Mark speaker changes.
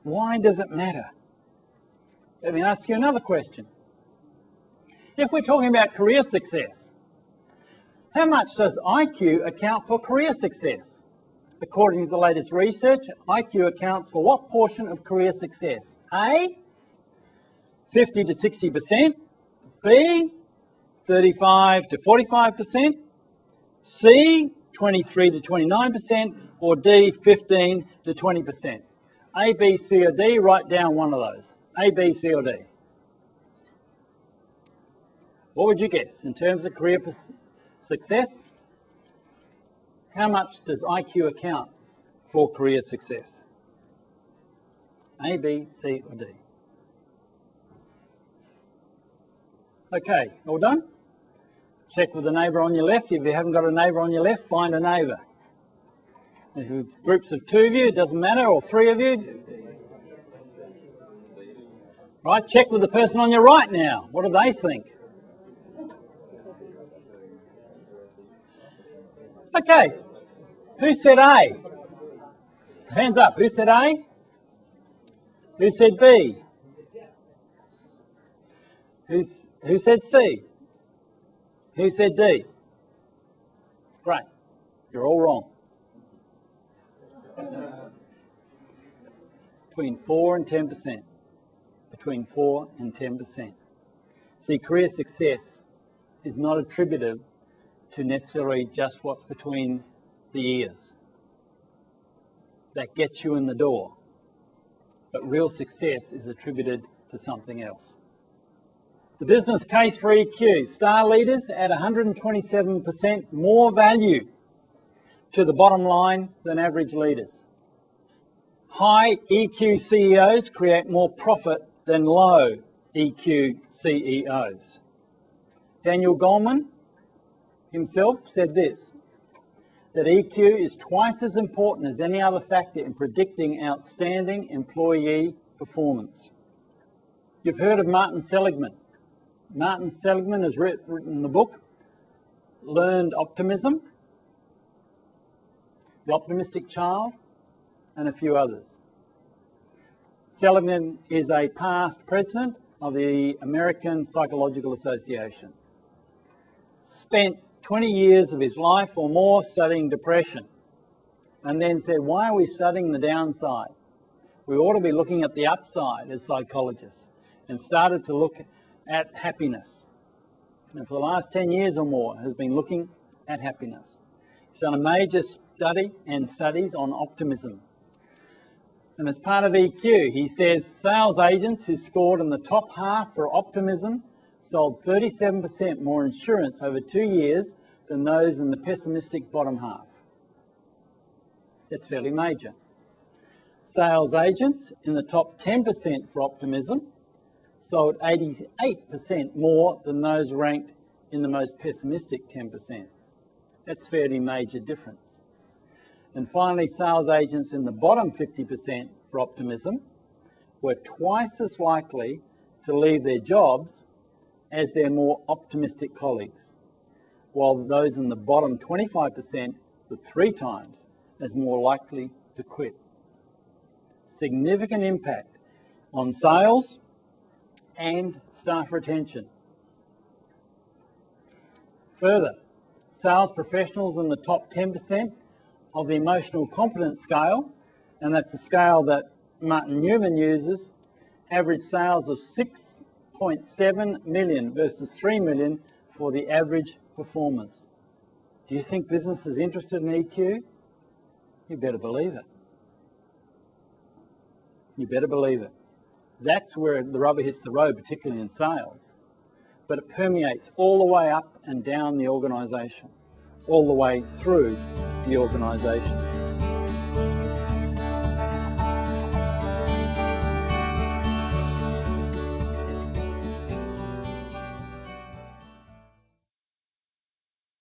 Speaker 1: Why does it matter? Let me ask you another question. If we're talking about career success, how much does IQ account for career success? According to the latest research, IQ accounts for what portion of career success? A, 50 to 60%, B, 35 to 45%, C, 23 to 29%, or D, 15 to 20%. A, B, C, or D, write down one of those. A, B, C, or D. What would you guess in terms of career success? How much does IQ account for career success? A, B, C, or D? Okay, all done? Check with the neighbour on your left. If you haven't got a neighbour on your left, find a neighbour. If you've groups of two of you, it doesn't matter, or three of you. Right, check with the person on your right now. What do they think? Okay, who said A? Hands up, who said A? Who said B? Who said C? Who said D? Great, you're all wrong. Between 4 and 10%. Between 4 and 10%. See, career success is not attributed to necessarily just what's between the ears. That gets you in the door. But real success is attributed to something else. The business case for EQ. Star leaders add 127% more value to the bottom line than average leaders. High EQ CEOs create more profit than low EQ CEOs. Daniel Goleman himself said this, that EQ is twice as important as any other factor in predicting outstanding employee performance. You've heard of Martin Seligman. Martin Seligman has written the book, Learned Optimism, The Optimistic Child, and a few others. Seligman is a past president of the American Psychological Association. Spent 20 years of his life or more studying depression, and then said, why are we studying the downside? We ought to be looking at the upside as psychologists, and started to look at happiness. And for the last 10 years or more has been looking at happiness. He's done a major study and studies on optimism. And as part of EQ, he says sales agents who scored in the top half for optimism sold 37% more insurance over 2 years than those in the pessimistic bottom half. That's fairly major. Sales agents in the top 10% for optimism sold 88% more than those ranked in the most pessimistic 10%. That's fairly major difference. And finally, sales agents in the bottom 50% for optimism were twice as likely to leave their jobs as their more optimistic colleagues, while those in the bottom 25% were 3 times as more likely to quit. Significant impact on sales and staff retention. Further, sales professionals in the top 10% of the emotional competence scale, and that's a scale that Martin Newman uses, average sales of 6.7 million versus 3 million for the average performance. Do you think business is interested in EQ? You better believe it. You better believe it. That's where the rubber hits the road, particularly in sales. But it permeates all the way up and down the organisation, all the way through the organisation.